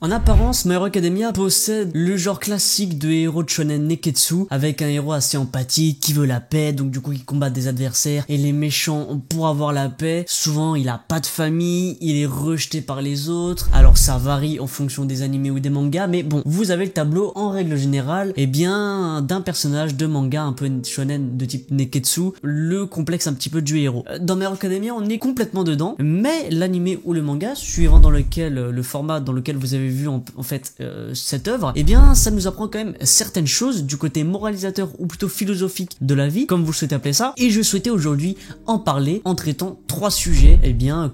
En apparence, My Hero Academia possède le genre classique de héros de shonen neketsu, avec un héros assez empathique, qui veut la paix, donc du coup il combat des adversaires, et les méchants pour avoir la paix. Souvent il a pas de famille, il est rejeté par les autres, alors ça varie en fonction des animés ou des mangas, mais bon, vous avez le tableau en règle générale, et bien d'un personnage de manga un peu shonen de type neketsu, le complexe un petit peu du héros. Dans My Hero Academia on est complètement dedans, mais l'animé ou le manga, suivant dans lequel, le format dans lequel vous avez vu en fait cette œuvre, eh bien ça nous apprend quand même certaines choses du côté moralisateur ou plutôt philosophique de la vie, comme vous souhaitez appeler ça, et je souhaitais aujourd'hui en parler en traitant 3 sujets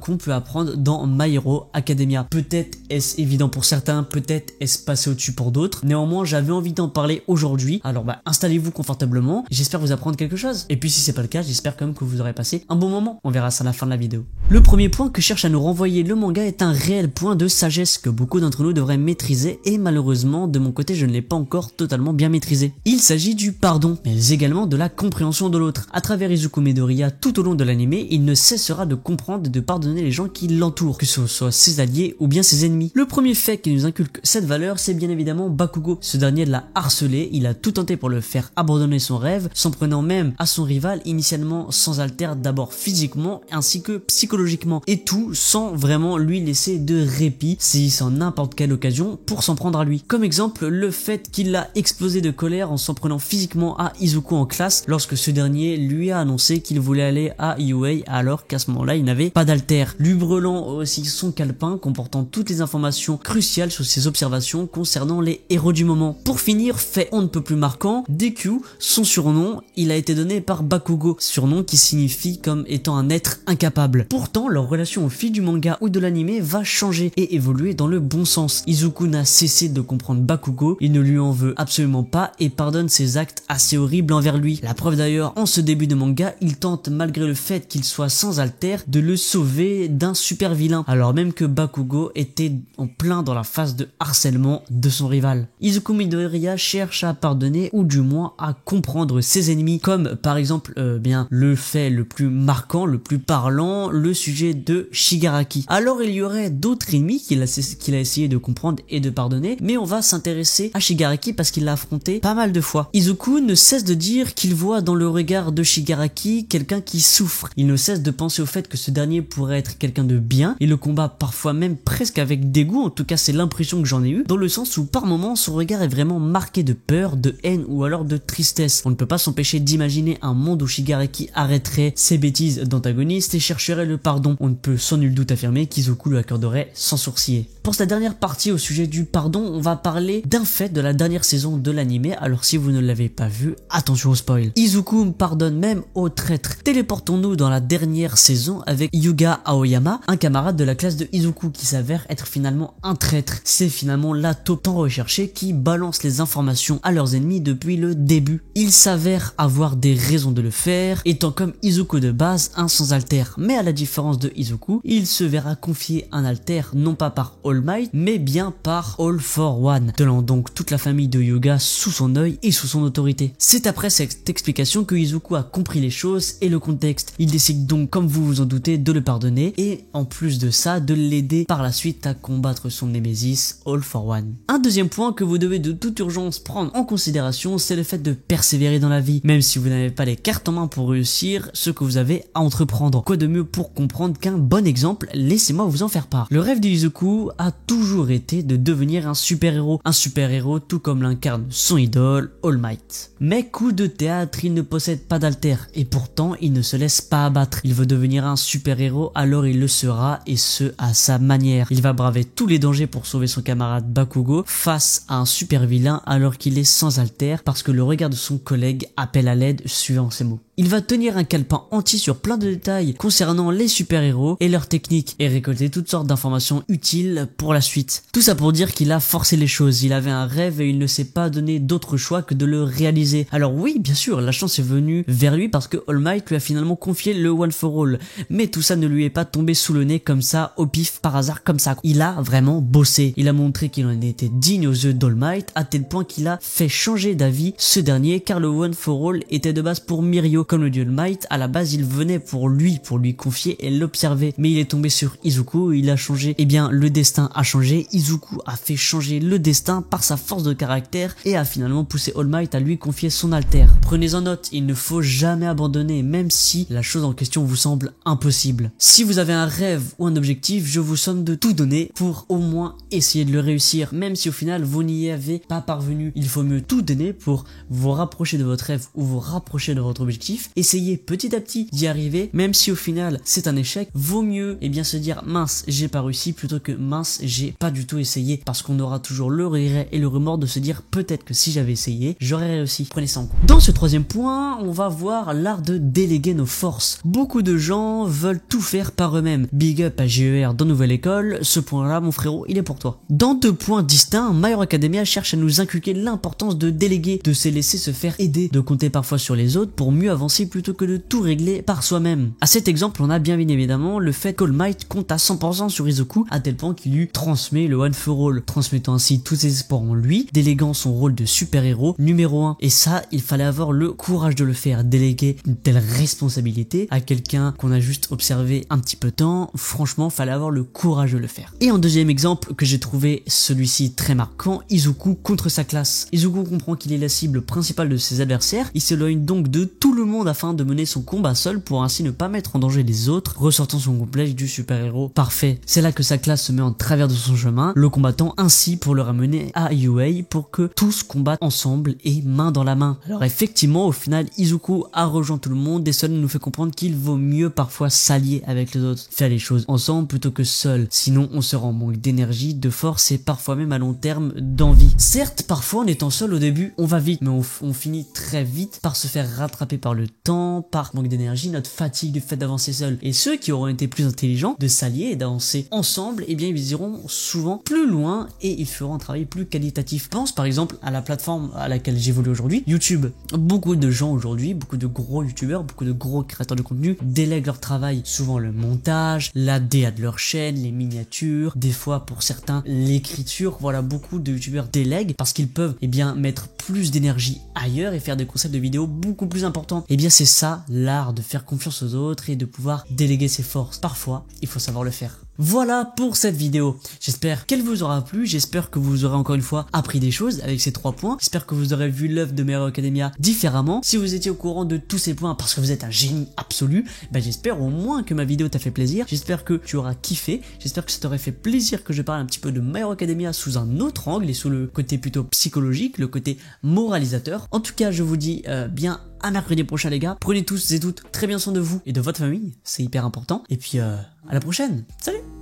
qu'on peut apprendre dans My Hero Academia. Peut-être est-ce évident pour certains, peut-être est-ce passé au-dessus pour d'autres, néanmoins j'avais envie d'en parler aujourd'hui, alors installez-vous confortablement, j'espère vous apprendre quelque chose, et puis si c'est pas le cas, j'espère quand même que vous aurez passé un bon moment, on verra ça à la fin de la vidéo. Le premier point que cherche à nous renvoyer le manga est un réel point de sagesse que beaucoup d'entre nous devraient maîtriser, et malheureusement de mon côté je ne l'ai pas encore totalement bien maîtrisé. Il s'agit du pardon, mais également de la compréhension de l'autre. À travers Izuku Midoriya tout au long de l'anime, il ne cessera de comprendre et de pardonner les gens qui l'entourent, que ce soit ses alliés ou bien ses ennemis. Le premier fait qui nous inculque cette valeur, c'est bien évidemment Bakugo. Ce dernier l'a harcelé, il a tout tenté pour le faire abandonner son rêve, s'en prenant même à son rival, initialement sans alter, d'abord physiquement ainsi que psychologiquement, et tout sans vraiment lui laisser de répit, saisissant n'importe quelle occasion pour s'en prendre à lui. Comme exemple, le fait qu'il a explosé de colère en s'en prenant physiquement à Izuku en classe lorsque ce dernier lui a annoncé qu'il voulait aller à UA alors qu'à ce moment-là il n'avait pas d'alter, lui brûlant aussi son calepin comportant toutes les informations cruciales sur ses observations concernant les héros du moment. Pour finir, fait on ne peut plus marquant, Deku, son surnom, il a été donné par Bakugo, surnom qui signifie comme étant un être incapable. Pourtant, leur relation au fil du manga ou de l'anime va changer et évoluer dans le bon sens. Izuku n'a cessé de comprendre Bakugo, il ne lui en veut absolument pas et pardonne ses actes assez horribles envers lui. La preuve d'ailleurs, en ce début de manga, il tente malgré le fait qu'il soit sans alter de le sauver d'un super vilain, alors même que Bakugo était en plein dans la phase de harcèlement de son rival. Izuku Midoriya cherche à pardonner ou du moins à comprendre ses ennemis, comme par exemple bien le fait le plus marquant, le plus parlant, le sujet de Shigaraki. Alors il y aurait d'autres ennemis qu'il a essayé de comprendre et de pardonner, mais on va s'intéresser à Shigaraki parce qu'il l'a affronté pas mal de fois. Izuku ne cesse de dire qu'il voit dans le regard de Shigaraki quelqu'un qui souffre. Il ne cesse de penser au fait que ce dernier pourrait être quelqu'un de bien, et le combat parfois même presque avec dégoût, en tout cas c'est l'impression que j'en ai eu, dans le sens où par moments son regard est vraiment marqué de peur, de haine ou alors de tristesse. On ne peut pas s'empêcher d'imaginer un monde où Shigaraki arrêterait ses bêtises d'antagoniste et chercherait le pardon. On ne peut sans nul doute affirmer qu'Izuku lui accorderait sans sourciller. Pour cette dernière partie au sujet du pardon, on va parler d'un fait de la dernière saison de l'anime, alors si vous ne l'avez pas vu, attention au spoil. Izuku pardonne même aux traîtres. Téléportons-nous dans la dernière saison avec Yuga Aoyama, un camarade de la classe de Izuku qui s'avère être finalement un traître. C'est finalement la taupe tant recherchée qui balance les informations à leurs ennemis depuis le début. Il s'avère avoir des raisons de le faire, étant comme Izuku de base un sans alter, mais à la différence de Izuku, il se verra confier un alter non pas par All Might, mais bien par All for One, tenant donc toute la famille de Yuga sous son œil et sous son autorité. C'est après cette explication que Izuku a compris les choses et le contexte. Il décide donc, comme vous vous en doutez, de le pardonner et en plus de ça, de l'aider par la suite à combattre son némésis All for One. Un deuxième point que vous devez de toute urgence prendre en considération, c'est le fait de persévérer dans la vie, même si vous n'avez pas les cartes en main pour réussir ce que vous avez à entreprendre. Quoi de mieux pour comprendre qu'un bon exemple, laissez-moi vous en faire part. Le rêve d'Izuku a toujours été de devenir un super-héros. Un super-héros tout comme l'incarne son idole, All Might. Mais coup de théâtre, il ne possède pas d'alter et pourtant il ne se laisse pas abattre. Il veut devenir un super-héros, alors il le sera et ce à sa manière. Il va braver tous les dangers pour sauver son camarade Bakugo face à un super-vilain alors qu'il est sans alter parce que le regard de son collègue appelle à l'aide suivant ses mots. Il va tenir un calepin entier sur plein de détails concernant les super-héros et leurs techniques et récolter toutes sortes d'informations utiles pour la suite. Tout ça pour dire qu'il a forcé les choses, il avait un rêve et il ne s'est pas donné d'autre choix que de le réaliser. Alors oui, bien sûr, la chance est venue vers lui parce que All Might lui a finalement confié le One for All, mais tout ça ne lui est pas tombé sous le nez comme ça, au pif, par hasard, comme ça. Il a vraiment bossé, il a montré qu'il en était digne aux yeux d'All Might à tel point qu'il a fait changer d'avis ce dernier car le One for All était de base pour Mirio, vidéo, comme le dieu All Might, à la base il venait pour lui confier et l'observer, mais il est tombé sur Izuku, il a changé, eh bien le destin a changé, Izuku a fait changer le destin par sa force de caractère et a finalement poussé All Might à lui confier son alter. Prenez en note, il ne faut jamais abandonner, même si la chose en question vous semble impossible. Si vous avez un rêve ou un objectif, je vous somme de tout donner pour au moins essayer de le réussir, même si au final vous n'y avez pas parvenu. Il faut mieux tout donner pour vous rapprocher de votre rêve ou vous rapprocher de votre objectif. Essayez petit à petit d'y arriver, même si au final c'est un échec. Vaut mieux se dire mince j'ai pas réussi plutôt que mince j'ai pas du tout essayé, parce qu'on aura toujours le regret et le remords de se dire peut-être que si j'avais essayé j'aurais réussi. Prenez ça en compte. Dans ce troisième point, on va voir l'art de déléguer nos forces. Beaucoup de gens veulent tout faire par eux-mêmes. Big up à GER dans Nouvelle École, ce point là mon frérot il est pour toi. Dans deux points distincts, My Hero Academia cherche à nous inculquer l'importance de déléguer, de se laisser se faire aider, de compter parfois sur les autres pour mieux avancer plutôt que de tout régler par soi-même. À cet exemple, on a bien évidemment le fait qu'All Might compte à 100% sur Izuku, à tel point qu'il lui transmet le One for All, transmettant ainsi tous ses espoirs en lui, déléguant son rôle de super-héros numéro 1. Et ça, il fallait avoir le courage de le faire, déléguer une telle responsabilité à quelqu'un qu'on a juste observé un petit peu de temps, franchement, fallait avoir le courage de le faire. Et en deuxième exemple, que j'ai trouvé celui-ci très marquant, Izuku contre sa classe. Izuku comprend qu'il est la cible principale de ses adversaires, il s'éloigne donc de tout le monde afin de mener son combat seul pour ainsi ne pas mettre en danger les autres, ressortant son complexe du super-héros parfait. C'est là que sa classe se met en travers de son chemin, le combattant ainsi pour le ramener à UA pour que tous combattent ensemble et main dans la main. Alors effectivement, au final, Izuku a rejoint tout le monde et cela nous fait comprendre qu'il vaut mieux parfois s'allier avec les autres, faire les choses ensemble plutôt que seul, sinon on sera en manque d'énergie, de force et parfois même à long terme d'envie. Certes, parfois en étant seul au début, on va vite, mais on finit très vite par se faire rattraper par le temps, par manque d'énergie, notre fatigue du fait d'avancer seul. Et ceux qui auront été plus intelligents de s'allier et d'avancer ensemble, eh bien ils iront souvent plus loin et ils feront un travail plus qualitatif. Pense par exemple à la plateforme à laquelle j'évolue aujourd'hui, YouTube. Beaucoup de gens aujourd'hui, beaucoup de gros youtubeurs, beaucoup de gros créateurs de contenu délèguent leur travail, souvent le montage, la DA de leur chaîne, les miniatures, des fois pour certains l'écriture. Voilà, beaucoup de youtubeurs délèguent parce qu'ils peuvent mettre plus d'énergie ailleurs et faire des concepts de vidéos beaucoup plus importants. Et bien c'est ça l'art de faire confiance aux autres et de pouvoir déléguer ses forces. Parfois, il faut savoir le faire. Voilà pour cette vidéo. J'espère qu'elle vous aura plu, j'espère que vous aurez encore une fois appris des choses avec ces 3 points. J'espère que vous aurez vu l'œuvre de My Hero Academia différemment. Si vous étiez au courant de tous ces points parce que vous êtes un génie absolu, j'espère au moins que ma vidéo t'a fait plaisir. J'espère que tu auras kiffé. J'espère que ça t'aurait fait plaisir que je parle un petit peu de My Hero Academia sous un autre angle et sous le côté plutôt psychologique, le côté moralisateur. En tout cas, je vous dis bien à mercredi prochain les gars. Prenez tous et toutes très bien soin de vous et de votre famille, c'est hyper important. Et puis à la prochaine. Salut!